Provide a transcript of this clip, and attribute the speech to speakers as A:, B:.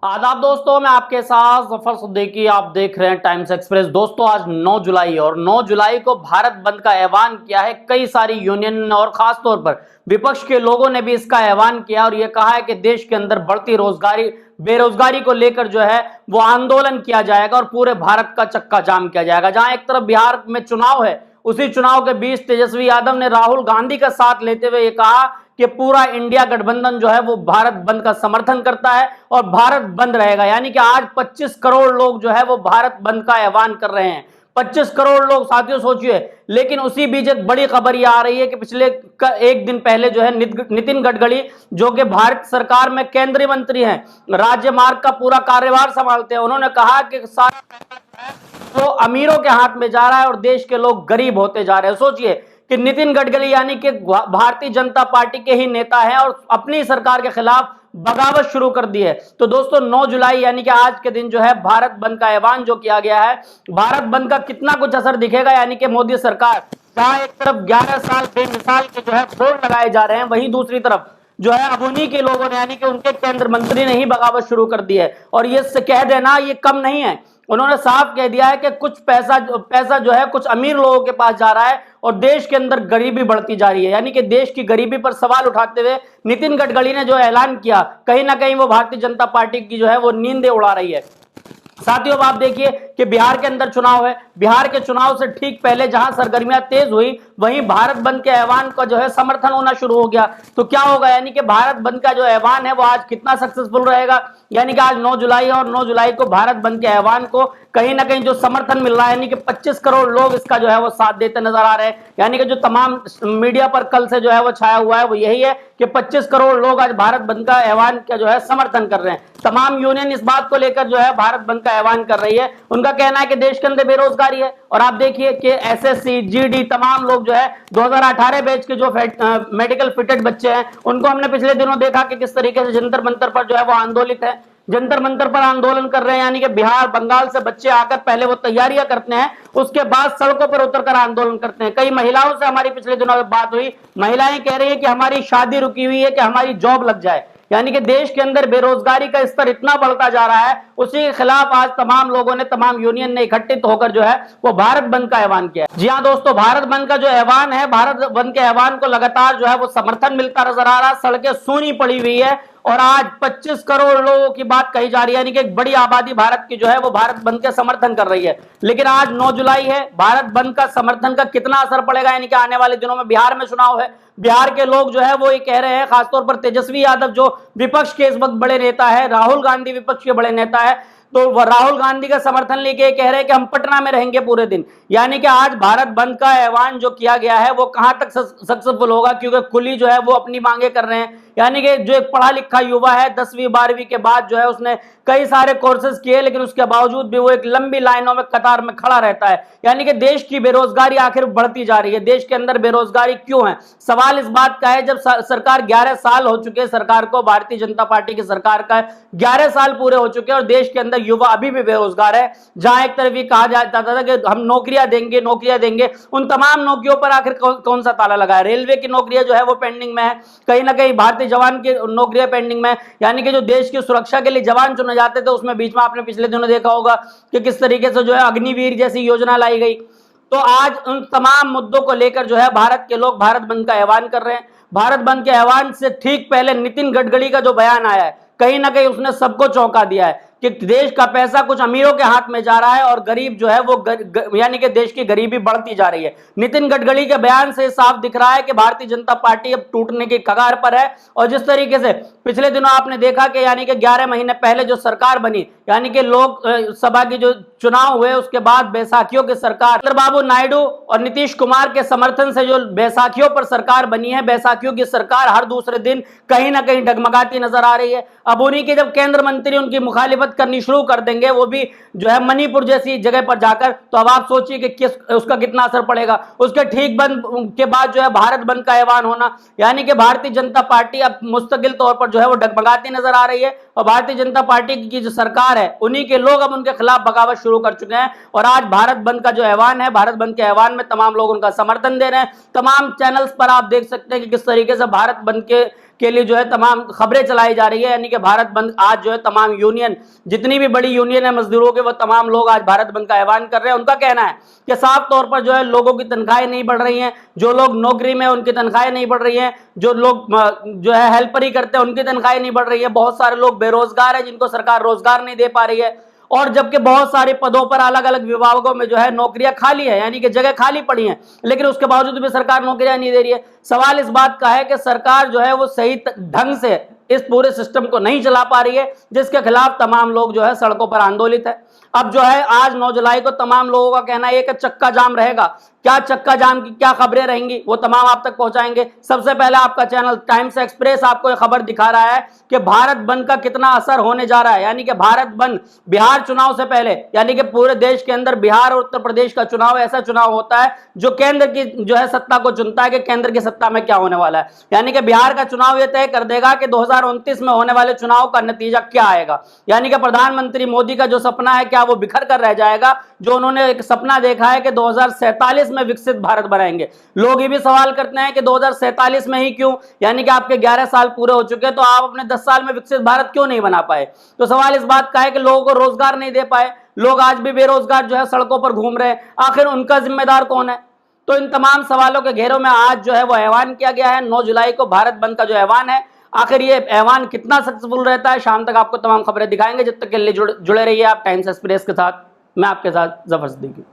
A: आदाब दोस्तों, मैं आपके साथ जफर सिद्दीकी। आप देख रहे हैं टाइम्स एक्सप्रेस। दोस्तों, आज 9 जुलाई और 9 जुलाई को भारत बंद का ऐलान किया है। कई सारी यूनियन और खास तौर पर विपक्ष के लोगों ने भी इसका ऐलान किया और यह कहा है कि देश के अंदर बढ़ती बेरोजगारी को लेकर जो है वो आंदोलन किया जाएगा और पूरे भारत का चक्का जाम किया जाएगा। जहां एक तरफ बिहार में चुनाव है, उसी चुनाव के बीच तेजस्वी यादव ने राहुल गांधी का साथ लेते हुए ये कहा कि पूरा इंडिया गठबंधन जो है वो भारत बंद का समर्थन करता है और भारत बंद रहेगा। यानी कि आज 25 करोड़ लोग जो है वो भारत बंद का ऐलान कर रहे हैं। 25 करोड़ लोग, साथियों सोचिए। लेकिन उसी बीच एक बड़ी खबर यह आ रही है कि पिछले एक दिन पहले जो है नितिन गडकरी, जो कि भारत सरकार में केंद्रीय मंत्री हैं, राज्य मार्ग का पूरा कार्यभार संभालते हैं, उन्होंने कहा कि सारा वो अमीरों के हाथ में जा रहा है और देश के लोग गरीब होते जा रहे हैं। सोचिए कि नितिन गडकरी यानी कि भारतीय जनता पार्टी के ही नेता हैं और अपनी सरकार के खिलाफ बगावत शुरू कर दी है। तो दोस्तों, 9 जुलाई यानी कि आज के दिन जो है भारत बंद का ऐलान जो किया गया है, भारत बंद का कितना कुछ असर दिखेगा। यानी कि मोदी सरकार, जहां एक तरफ 11 साल बेमिसाल के जो है बोर्ड लगाए जा रहे हैं, वहीं दूसरी तरफ जो है अब उन्हीं के लोगों ने यानी कि उनके केंद्र मंत्री ने ही बगावत शुरू कर दी है। और ये कह देना ये कम नहीं है, उन्होंने साफ कह दिया है कि कुछ पैसा जो है कुछ अमीर लोगों के पास जा रहा है और देश के अंदर गरीबी बढ़ती जा रही है। यानी कि देश की गरीबी पर सवाल उठाते हुए नितिन गडकरी ने जो ऐलान किया, कहीं ना कहीं वो भारतीय जनता पार्टी की जो है वो नींदें उड़ा रही है। साथियों, अब आप देखिए कि बिहार के अंदर चुनाव है। बिहार के चुनाव से ठीक पहले जहां सरगर्मियां तेज हुई, वहीं भारत बंद के ऐलान का जो है समर्थन होना शुरू हो गया। तो क्या होगा, यानी कि भारत बंद का जो ऐलान है वो आज कितना सक्सेसफुल रहेगा। यानी कि आज 9 जुलाई और 9 जुलाई को भारत बंद के ऐलान को कहीं ना कहीं जो समर्थन मिल रहा है, यानी कि 25 करोड़ लोग इसका जो है वो साथ देते नजर आ रहे हैं। यानी कि जो तमाम मीडिया पर कल से जो है वो छाया हुआ है वो यही है कि 25 करोड़ लोग आज भारत बंद का ऐलान का जो है समर्थन कर रहे हैं। तमाम यूनियन इस बात को लेकर जो है भारत बंद का ऐलान कर रही है। उनका कहना है कि देश के अंदर बेरोजगारी है। और आप देखिए कि एसएससी, जीडी, तमाम लोग जो है 2018 बैच के जो मेडिकल फिटेड बच्चे हैं, उनको हमने पिछले दिनों देखा कि किस तरीके से जंतर मंतर पर जो है वो आंदोलित है, जंतर मंतर पर आंदोलन कर रहे हैं। यानी कि बिहार, बंगाल से बच्चे आकर पहले वो तैयारियां करते हैं, उसके बाद सड़कों पर उतरकर आंदोलन करते हैं। कई महिलाओं से हमारी पिछले दिनों में बात हुई, महिलाएं कह रही है कि हमारी शादी रुकी हुई है, कि हमारी जॉब लग जाए। यानी कि देश के अंदर बेरोजगारी का स्तर इतना बढ़ता जा रहा है, उसी के खिलाफ आज तमाम लोगों ने, तमाम यूनियन ने इकट्ठित होकर जो है वो भारत बंद का ऐलान किया है। जी हाँ दोस्तों, भारत बंद का जो ऐलान है, भारत बंद के ऐलान को लगातार जो है वो समर्थन मिलता नजर आ रहा है। सड़कें सूनी पड़ी हुई है और आज 25 करोड़ लोगों की बात कही जा रही है, यानी कि एक बड़ी आबादी भारत की जो है वो भारत बंद के समर्थन कर रही है। लेकिन आज 9 जुलाई है, भारत बंद का समर्थन का कितना असर पड़ेगा, यानी कि आने वाले दिनों में बिहार में चुनाव है। बिहार के लोग जो है वो ये कह रहे हैं, खासतौर पर तेजस्वी यादव जो विपक्ष के इस वक्त बड़े नेता है, राहुल गांधी विपक्ष के बड़े नेता है, तो वह राहुल गांधी का समर्थन लेके कह रहे हैं कि हम पटना में रहेंगे पूरे दिन। यानी कि आज भारत बंद का ऐलान जो किया गया है वो कहां तक सक्सेसफुल होगा, क्योंकि कुली जो है वो अपनी मांगे कर रहे हैं। यानी कि जो एक पढ़ा लिखा युवा है, 10वीं 12वीं के बाद जो है उसने कई सारे कोर्सेज किए, लेकिन उसके बावजूद भी वो एक लंबी लाइनों में कतार में खड़ा रहता है। यानी कि देश की बेरोजगारी आखिर बढ़ती जा रही है। देश के अंदर बेरोजगारी क्यों है, सवाल इस बात का है, जब सरकार 11 साल हो चुके हैं, सरकार को, भारतीय जनता पार्टी की सरकार का 11 साल पूरे हो चुके हैं और देश के अंदर युवा अभी भी बेरोजगार है। जहां एक तरफ ये कहा जाता था कि हम नौकरियां देंगे, उन तमाम नौकरियों पर आखिर कौन सा ताला लगा है। रेलवे की नौकरियां जो है वो पेंडिंग में है, कहीं ना कहीं भारतीय जवान की नौकरियां पेंडिंग में। यानी कि जो देश की सुरक्षा के लिए जवान चुने जाते थे, उसमें बीच में आपने पिछले दिनों देखा होगा कि किस तरीके से जो है अग्निवीर जैसी योजना लाई गई। तो आज उन तमाम मुद्दों को लेकर जो है भारत के लोग भारत बंद का ऐलान कर रहे हैं। भारत बंद के ऐलान से ठीक पहले नितिन गडकरी का जो बयान आया है, कहीं ना कहीं उसने सबको चौंका दिया है कि देश का पैसा कुछ अमीरों के हाथ में जा रहा है और गरीब जो है वो यानी कि देश की गरीबी बढ़ती जा रही है। नितिन गडकरी के बयान से साफ दिख रहा है कि भारतीय जनता पार्टी अब टूटने की कगार पर है। और जिस तरीके से पिछले दिनों आपने देखा कि यानी कि 11 महीने पहले जो सरकार बनी, यानी कि लोक सभा की जो चुनाव हुए, उसके बाद बैसाखियों की सरकार, चंद्रबाबू नायडू और नीतीश कुमार के समर्थन से जो बैसाखियों पर सरकार बनी है, बैसाखियों की सरकार हर दूसरे दिन कहीं ना कहीं डगमगाती नजर आ रही है। अब उन्हीं के जब केंद्र मंत्री उनकी मुखालिफत करनी शुरू कर देंगे, वो भी जो है मणिपुर जैसी जगह पर जाकर, तो अब आप सोचिए कि उसका कितना असर पड़ेगा। उसके ठीक बंद के बाद जो है भारत बंद का ऐलान होना, यानी कि भारतीय जनता पार्टी अब मुस्तकिल तौर पर जो है वो डगमगाती नजर आ रही है। और भारतीय जनता पार्टी की जो सरकार है, उन्हीं के लोग अब उनके खिलाफ बगावत शुरू कर चुके हैं। और आज भारत बंद का जो ऐलान है, भारत बंद के ऐलान में तमाम लोग उनका समर्थन दे रहे हैं। तमाम चैनल्स पर आप देख सकते हैं कि किस तरीके से भारत बंद के के लिए जो है तमाम खबरें चलाई जा रही है, यानी कि भारत बंद आज जो है तमाम यूनियन, जितनी भी बड़ी यूनियन है मजदूरों के, वो तमाम लोग आज भारत बंद का ऐलान कर रहे हैं। उनका कहना है कि साफ तौर पर जो है लोगों की तनख्वाहें नहीं बढ़ रही हैं, जो लोग नौकरी में उनकी तनख्वाहें नहीं बढ़ रही हैं, जो लोग जो है हेल्परी करते हैं उनकी तनख्वाहें नहीं बढ़ रही है, बहुत सारे लोग बेरोजगार हैं जिनको सरकार रोजगार नहीं दे पा रही है, और जबकि बहुत सारे पदों पर अलग अलग विभागों में जो है नौकरियां खाली है, यानी कि जगह खाली पड़ी हैं, लेकिन उसके बावजूद भी सरकार नौकरियां नहीं दे रही है। सवाल इस बात का है कि सरकार जो है वो सही ढंग से इस पूरे सिस्टम को नहीं चला पा रही है, जिसके खिलाफ तमाम लोग जो है सड़कों पर आंदोलित है। अब जो है आज 9 जुलाई को तमाम लोगों का कहना है कि चक्का जाम रहेगा। क्या चक्का जाम की क्या खबरें रहेंगी वो तमाम आप तक पहुंचाएंगे। सबसे पहले आपका चैनल टाइम्स एक्सप्रेस आपको यह खबर दिखा रहा है कि भारत बंद का कितना असर होने जा रहा है, यानी कि भारत बंद बिहार चुनाव से पहले, यानी कि पूरे देश के अंदर बिहार और उत्तर प्रदेश का चुनाव ऐसा चुनाव होता है जो केंद्र की जो है सत्ता को चुनता है कि केंद्र की सत्ता में क्या होने वाला है। यानी कि बिहार का चुनाव यह तय कर देगा कि 2029 में होने वाले चुनाव का नतीजा क्या आएगा। यानी कि प्रधानमंत्री मोदी का जो सपना है क्या वो बिखर कर रह जाएगा, जो उन्होंने एक सपना देखा है कि 2047 में विकसित भारत बनाएंगे। लोग ये भी सवाल करते हैं कि 2047 में ही क्यों, यानी कि आपके 11 साल पूरे हो चुके, तो आप अपने 10 साल में विकसित भारत क्यों नहीं बना पाए। तो सवाल इस बात का है कि लोगों को रोजगार नहीं दे पाए, लोग आज भी बेरोजगार जो है सड़कों पर घूम रहे हैं, आखिर उनका जिम्मेदार कौन है। तो इन तमाम सवालों के घेरों में आज जो है वो ऐलान किया गया है 9 जुलाई को भारत बंद का जो ऐलान है। आखिर ये ऐलान कितना सक्सेसफुल रहता है, शाम तक आपको तमाम खबरें दिखाएंगे। जब तक के लिए जुड़े रहिए आप टाइम्स एक्सप्रेस के साथ। मैं आपके साथ जफर सिद्दीकी।